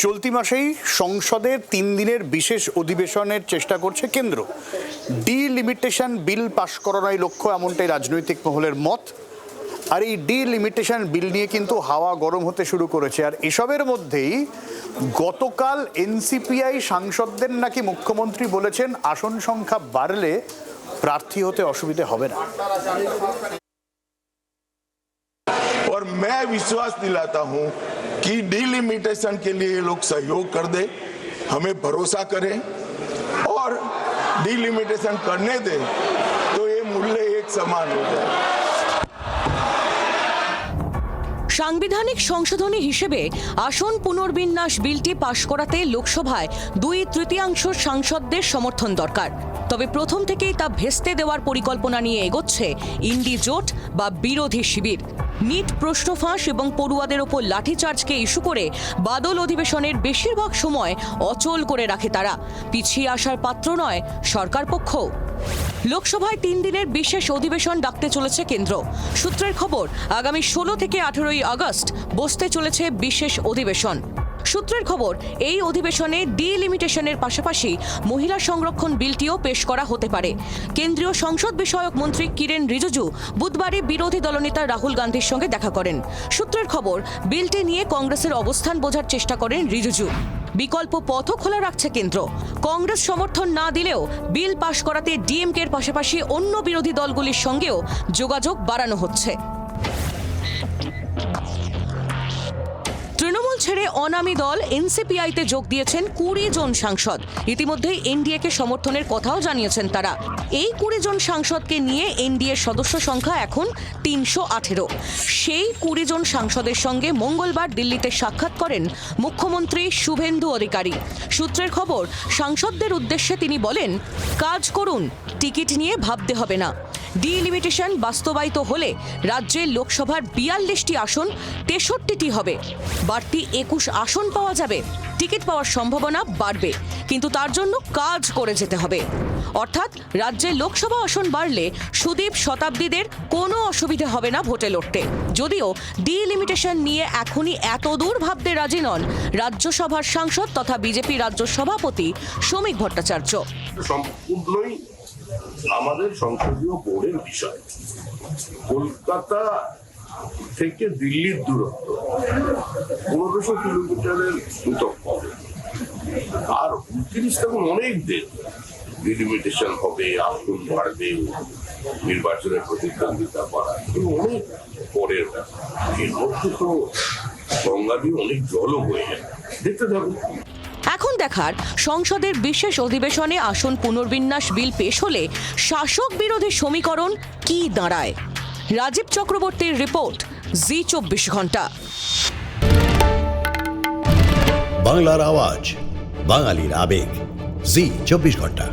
চলতি মাসেই সংসদের 3 দিনের বিশেষ অধিবেশনের চেষ্টা করছে কেন্দ্র। ডিলিমিটেশন বিল পাশ করানোই লক্ষ্য, এমনটাই রাজনৈতিক মহলের মত। আর এই ডিলিমিটেশন বিল নিয়ে কিন্তু হাওয়া গরম হতে শুরু করেছে। আর এসবের মধ্যেই গতকাল এনসিপিআই সাংসদদের নাকি মুখ্যমন্ত্রী বলেছেন আসন সংখ্যা বাড়লে প্রার্থী হতে অসুবিধে হবে না। और मैं विश्वास दिलाता हूं कि डिलिमिटेशन के लिए लोग सहयोग कर दे, हमें भरोसा करें और डिलिमिटेशन करने दें तो ये मूल्य एक समान हो जाए। সাংবিধানিক সংশোধনী হিসেবে আসন পুনর্বিন্যাস বিলটি পাশ করাতে লোকসভায় 2/3 সাংসদদের সমর্থন দরকার। তবে প্রথম থেকেই তা ভেস্তে দেওয়ার পরিকল্পনা নিয়ে এগোচ্ছে ইন্ডি জোট বা বিরোধী শিবির। নিট প্রশ্ন ফাঁস এবং পড়ুয়াদের ওপর লাঠিচার্জকে ইস্যু করে বাদল অধিবেশনের বেশিরভাগ সময় অচল করে রাখে তারা। পিছিয়ে আসার পাত্র নয় সরকার পক্ষ। লোকসভায় 3 দিনের বিশেষ অধিবেশন ডাকতে চলেছে কেন্দ্র। সূত্রের খবর, আগামী 16 থেকে 18 আগস্ট বসতে চলেছে বিশেষ অধিবেশন। সূত্রের খবর, এই অধিবেশনে ডিলিমিটেশনের পাশাপাশি মহিলা সংরক্ষণ বিলটিও পেশ করা হতে পারে। কেন্দ্রীয় সংসদ বিষয়ক মন্ত্রী কিরেন রিজিজু বুধবারই বিরোধী দলনেতা রাহুল গান্ধীর সঙ্গে দেখা করেন। সূত্রের খবর, বিলটি নিয়ে কংগ্রেসের অবস্থান বোঝার চেষ্টা করেন রিজিজু। বিকল্প পথও খোলা রাখছে কেন্দ্র। কংগ্রেস সমর্থন না দিলেও বিল পাশ করাতে ডিএমকের পাশাপাশি অন্য বিরোধী দলগুলির সঙ্গেও যোগাযোগ বাড়ানো হচ্ছে। তৃণমূল ছেড়ে অনামী দল এনসিপিআইতে যোগ দিয়েছেন 20 জন সাংসদ। ইতিমধ্যেই এনডিএকে সমর্থনের কথাও জানিয়েছেন তারা। এই 20 জন সাংসদকে নিয়ে এনডিএর সদস্য সংখ্যা এখন 318। সেই 20 জন সাংসদের সঙ্গে মঙ্গলবার দিল্লিতে সাক্ষাৎ করেন মুখ্যমন্ত্রী শুভেন্দু অধিকারী। সূত্রের খবর, সাংসদদের উদ্দেশ্যে তিনি বলেন, কাজ করুন, টিকিট নিয়ে ভাবতে হবে না। ডিলিমিটেশন বাস্তবায়িত হলে রাজ্যে লোকসভার 42টি আসন 63টি হবে। বাড়তি 21 আসন পাওয়া যাবে। টিকিট পাওয়ার সম্ভাবনা বাড়বে, কিন্তু তার জন্য কাজ করে যেতে হবে। অর্থাৎ রাজ্যে লোকসভা আসন বাড়লে সুদীপ শতাব্দীদের কোনো অসুবিধে হবে না ভোটে লড়তে। যদিও ডিলিমিটেশন নিয়ে এখনই এত দূর ভাবতে রাজি নন রাজ্যসভার সাংসদ তথা বিজেপি রাজ্য সভাপতি শ্রমিক ভট্টাচার্য। সম্পূর্ণই আমাদের সংসদীয় বোর্ডের বিষয়। কলকাতা থেকে দিল্লির দূরত্ব 1500 কিলোমিটারের দূরত্ব, আর 29 তখন অনেক দিন ডিলিমিটেশন হবে, আসন বাড়বে, নির্বাচনের প্রতিদ্বন্দ্বিতা করা অনেক পরের ব্যাপার। এর মধ্যে তো গঙ্গা দিয়ে অনেক জলও বয়ে যায়, দেখতে থাকুন। এখন দেখার, সংসদের বিশেষ অধিবেশনে আসন পুনর্বিন্যাস বিল পেশ হলে শাসক বিরোধী সমীকরণ কি দাঁড়ায়। রাজীব চক্রবর্তীর রিপোর্ট, জি 24 ঘন্টা। বাংলার আওয়াজ, বাঙালির আবেগ, জি 24 ঘন্টা।